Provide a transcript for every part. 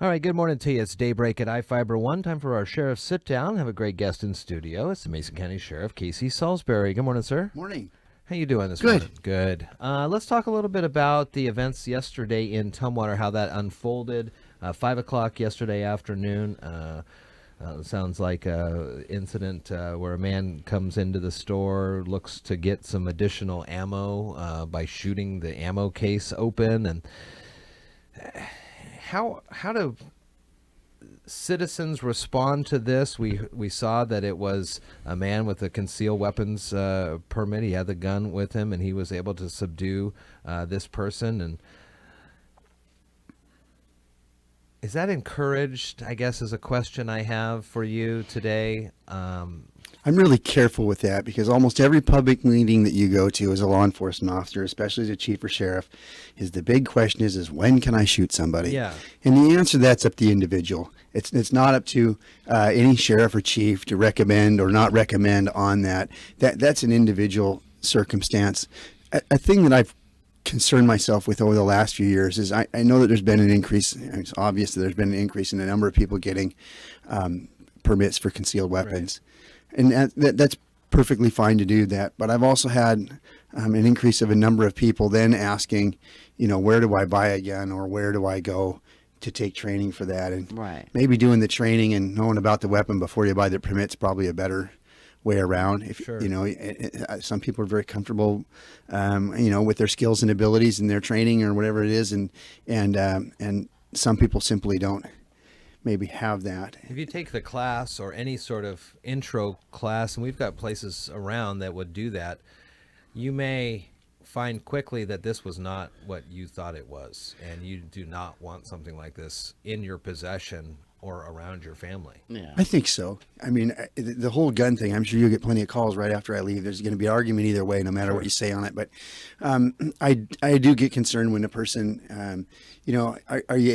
All right, good morning to you. It's Daybreak at iFiber One. Time for our sheriff sit down. Have a great guest in studio. It's the Mason County Sheriff Casey Salisbury. Good morning, sir. Morning. How you doing this Good. morning? Good. Let's talk a little bit about the events yesterday in Tumwater, how that unfolded. 5 o'clock yesterday afternoon. Sounds like an incident where a man comes into the store, looks to get some additional ammo by shooting the ammo case open. And how do citizens respond to this? We saw that it was a man with a concealed weapons permit. He had the gun with him, and he was able to subdue this person. And is that encouraged, I guess, is a question I have for you today. I'm really careful with that because almost every public meeting that you go to as a law enforcement officer, especially as a chief or sheriff, is the big question is when can I shoot somebody? Yeah. And the answer to that's up to the individual. It's not up to any sheriff or chief to recommend or not recommend on that. That's an individual circumstance. A thing that I've concerned myself with over the last few years is I know that there's been an increase. It's obvious that there's been an increase in the number of people getting permits for concealed weapons. Right. And that's perfectly fine to do that. But I've also had an increase of a number of people then asking, where do I buy a gun or where do I go to take training for that? And maybe doing the training and knowing about the weapon before you buy the permit's probably a better way around. If Sure. Some people are very comfortable, with their skills and abilities and their training or whatever it is, and some people simply don't maybe have that. If you take the class or any sort of intro class, and we've got places around that would do that, you may find quickly that this was not what you thought it was, and you do not want something like this in your possession or around your family. Yeah, I think so. I mean, the whole gun thing, I'm sure you'll get plenty of calls right after I leave. There's going to be an argument either way, no matter Sure. what you say on it. But I do get concerned when a person, are you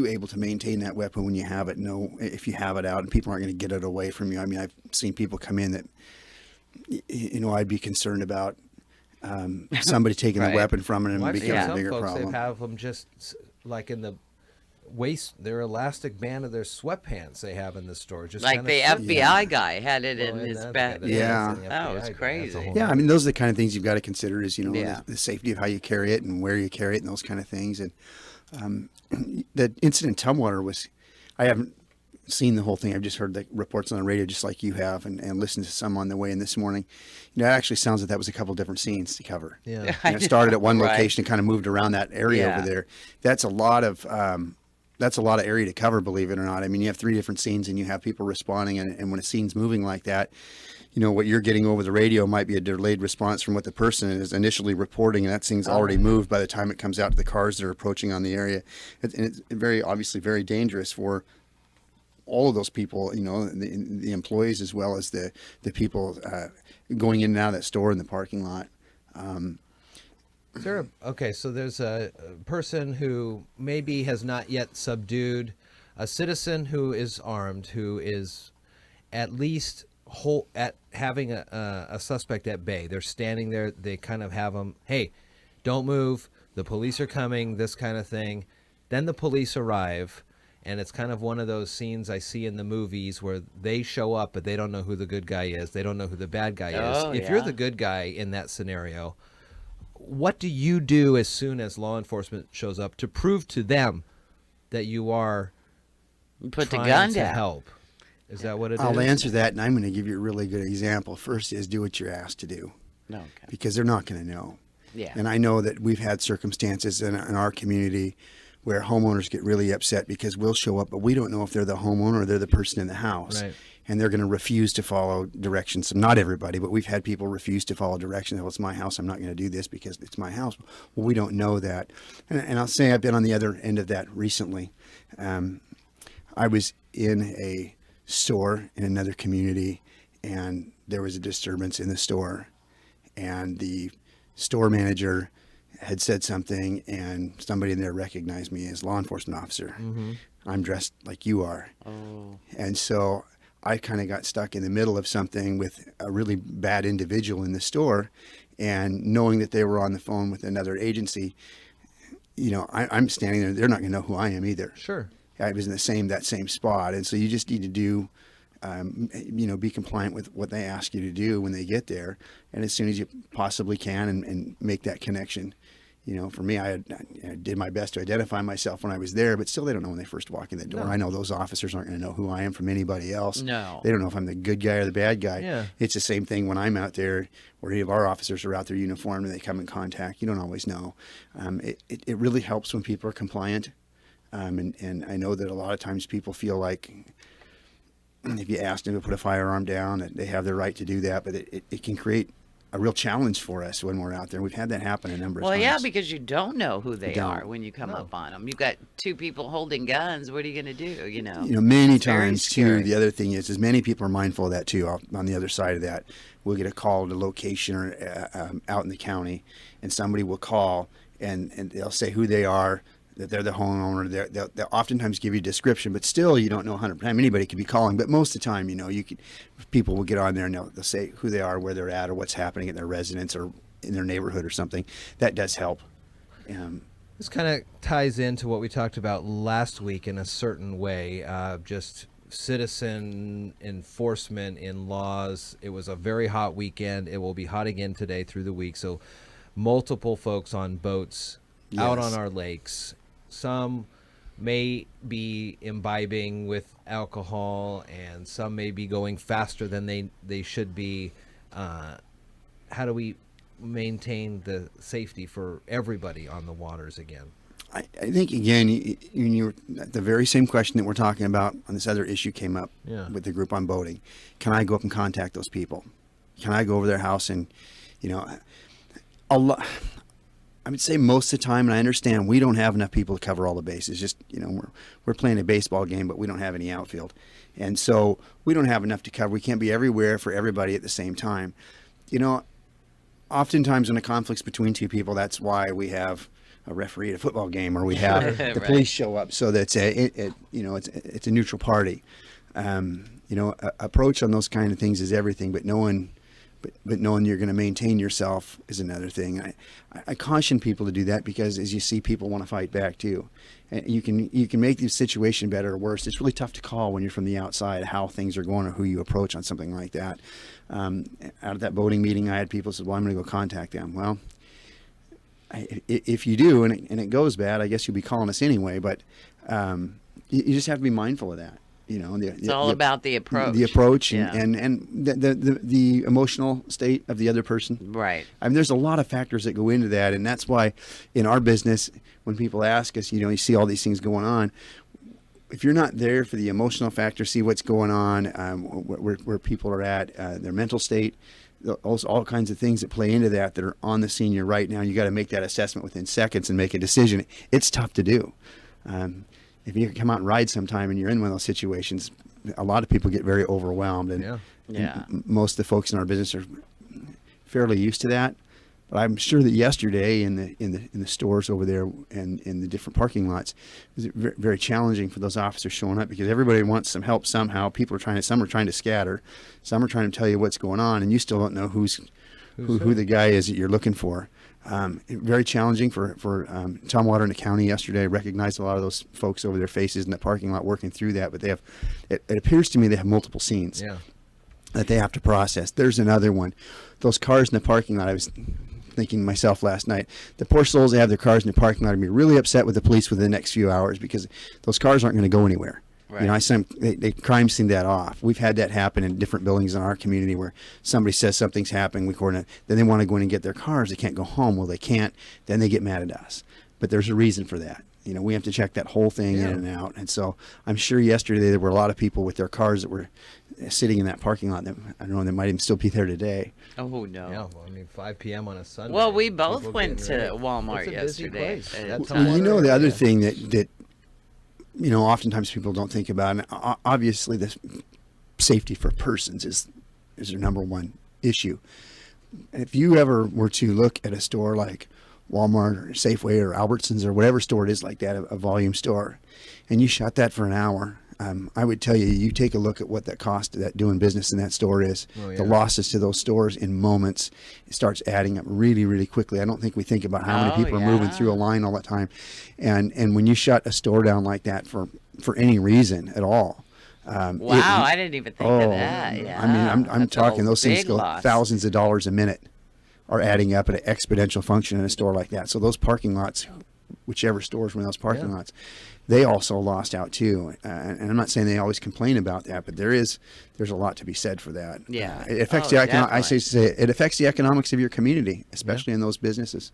able to maintain that weapon when you have it? No, if you have it out and people aren't going to get it away from you. I mean, I've seen people come in that, I'd be concerned about somebody taking the weapon from it and Well, it becomes a bigger some folks, problem. they have them just like in the waist, their elastic band of their sweatpants they have in the store. Just Like kind the of FBI guy had it in and his that's- back. that's- Yeah. that's the That FBI was guy. That's a crazy. whole Yeah, I nother- mean, those are the kind of things you've got to consider is, Yeah. the safety of how you carry it and where you carry it and those kind of things. And the incident in Tumwater I haven't seen the whole thing. I've just heard the reports on the radio just like you have and listened to some on the way in this morning. It actually sounds like that was a couple different scenes to cover. Yeah. It started at one Right. location and kind of moved around that area Yeah. over there. That's a lot of area to cover, believe it or not. I mean, you have 3 different scenes and you have people responding, and when a scene's moving like that, what you're getting over the radio might be a delayed response from what the person is initially reporting, and that scene's already moved by the time it comes out to the cars that are approaching on the area. And it's very obviously very dangerous for all of those people, the employees as well as the people going in and out of that store in the parking lot. Okay, so there's a person who maybe has not yet subdued a citizen who is armed, who is at least having a suspect at bay. They're standing there. They kind of have them, hey, don't move. The police are coming, this kind of thing. Then the police arrive, and it's kind of one of those scenes I see in the movies where they show up, but they don't know who the good guy is. They don't know who the bad guy is. Oh, If you're yeah. the good guy in that scenario, what do you do as soon as law enforcement shows up to prove to them that you are Put the trying gun to down. help? Is that what it is? I'll answer that, and I'm going to give you a really good example. First is do what you're asked to do, Okay. because they're not going to know. Yeah. And I know that we've had circumstances in our community where homeowners get really upset because we'll show up, but we don't know if they're the homeowner or they're the person in the house. Right. And they're going to refuse to follow directions. So not everybody, but we've had people refuse to follow directions. Well, it's my house. I'm not going to do this because it's my house. Well, we don't know that. And I'll say I've been on the other end of that recently. I was in a store in another community, and there was a disturbance in the store. And the store manager had said something, and somebody in there recognized me as a law enforcement officer. Mm-hmm. I'm dressed like you are. Oh. And so I kind of got stuck in the middle of something with a really bad individual in the store, and knowing that they were on the phone with another agency, I'm standing there. They're not going to know who I am either. Sure. I was in that same spot. And so you just need to do, be compliant with what they ask you to do when they get there. And as soon as you possibly can and make that connection. For me, I did my best to identify myself when I was there, but still they don't know when they first walk in the door. No. I know those officers aren't going to know who I am from anybody else. No. They don't know if I'm the good guy or the bad guy. Yeah. It's the same thing when I'm out there, or any of our officers are out there uniformed and they come in contact. You don't always know. It really helps when people are compliant. And I know that a lot of times people feel like if you ask them to put a firearm down, that they have the right to do that, but it can create a real challenge for us when we're out there. We've had that happen a number of times. Well, yeah, because you don't know who they don't. are when you come No. up on them. You've got two people holding guns. What are you going to do? Many It's very times scary. too. The other thing is many people are mindful of that too. On the other side of that, we'll get a call at a location or out in the county, and somebody will call and they'll say who they are, that they're the homeowner. They'll oftentimes give you a description, but still you don't know 100%. Anybody could be calling, but most of the time, people will get on there and they'll say who they are, where they're at, or what's happening at their residence or in their neighborhood or something. That does help. This kind of ties into what we talked about last week in a certain way, just citizen enforcement in laws. It was a very hot weekend. It will be hot again today through the week. So multiple folks on boats out Yes. on our lakes. Some may be imbibing with alcohol, and some may be going faster than they should be. How do we maintain the safety for everybody on the waters again? I think, again, you're the very same question that we're talking about on this other issue came up Yeah. with the group on boating. Can I go up and contact those people? Can I go over their house and, a lot, I would say most of the time, and I understand we don't have enough people to cover all the bases. Just, we're playing a baseball game, but we don't have any outfield. And so we don't have enough to cover. We can't be everywhere for everybody at the same time. Oftentimes when a conflict's between two people, that's why we have a referee at a football game, or we have the Right. police show up so that it's a neutral party. Approach on those kind of things is everything, but knowing you're going to maintain yourself is another thing. I caution people to do that because as you see, people want to fight back too. And you can make the situation better or worse. It's really tough to call when you're from the outside how things are going or who you approach on something like that. Out of that boating meeting, I had people say, well, I'm going to go contact them. Well, if you do and it goes bad, I guess you'll be calling us anyway, but you just have to be mindful of that. It's all about the approach. The approach Yeah. and the emotional state of the other person. Right. I mean, there's a lot of factors that go into that, and that's why in our business, when people ask us, you see all these things going on. If you're not there for the emotional factor, see what's going on, where people are at, their mental state, all kinds of things that play into that are on the senior right now. You got to make that assessment within seconds and make a decision. It's tough to do. If you come out and ride sometime and you're in one of those situations, a lot of people get very overwhelmed, and, Yeah. Yeah. and most of the folks in our business are fairly used to that. But I'm sure that yesterday in the stores over there and in the different parking lots, it was very, very challenging for those officers showing up because everybody wants some help somehow. Some are trying to scatter, some are trying to tell you what's going on, and you still don't know who the guy is that you're looking for. Very challenging for Tumwater in the county yesterday. I recognized a lot of those folks over their faces in the parking lot working through that, but it appears to me they have multiple scenes Yeah. that they have to process. There's another one. Those cars in the parking lot, I was thinking to myself last night, the poor souls that have their cars in the parking lot are going to be really upset with the police within the next few hours because those cars aren't going to go anywhere. Right. I said they crime scene that off. We've had that happen in different buildings in our community where somebody says something's happening, we coordinate, then they want to go in and get their cars. They can't go home. Well, they can't. Then they get mad at us. But there's a reason for that. We have to check that whole thing in and out. And so I'm sure yesterday there were a lot of people with their cars that were sitting in that parking lot that, I don't know, they might even still be there today. Oh, no. Yeah, well, 5 p.m. on a Sunday. Well, we both people went getting ready. to Walmart It's a busy yesterday. place. At That's times. how The other Yeah. thing that oftentimes people don't think about, and obviously the safety for persons is their number one issue. If you ever were to look at a store like Walmart or Safeway or Albertsons or whatever store it is like that, a volume store, and you shut that for an hour, I would tell you, you take a look at what that cost of that doing business in that store is. Oh, yeah. The losses to those stores in moments, it starts adding up really, really quickly. I don't think we think about how many Oh, people are moving yeah. through a line all the time, and when you shut a store down like that for any reason at all. Wow, I didn't even think of that. Yeah, I mean, I'm that's a talking those things big go loss. thousands of dollars a minute are adding up at an exponential function in a store like that. So those parking lots, whichever stores were in those parking Yeah. lots, they also lost out too. And I'm not saying they always complain about that, but there's a lot to be said for that. Yeah. It affects Oh, it affects the economics of your community, especially in those businesses.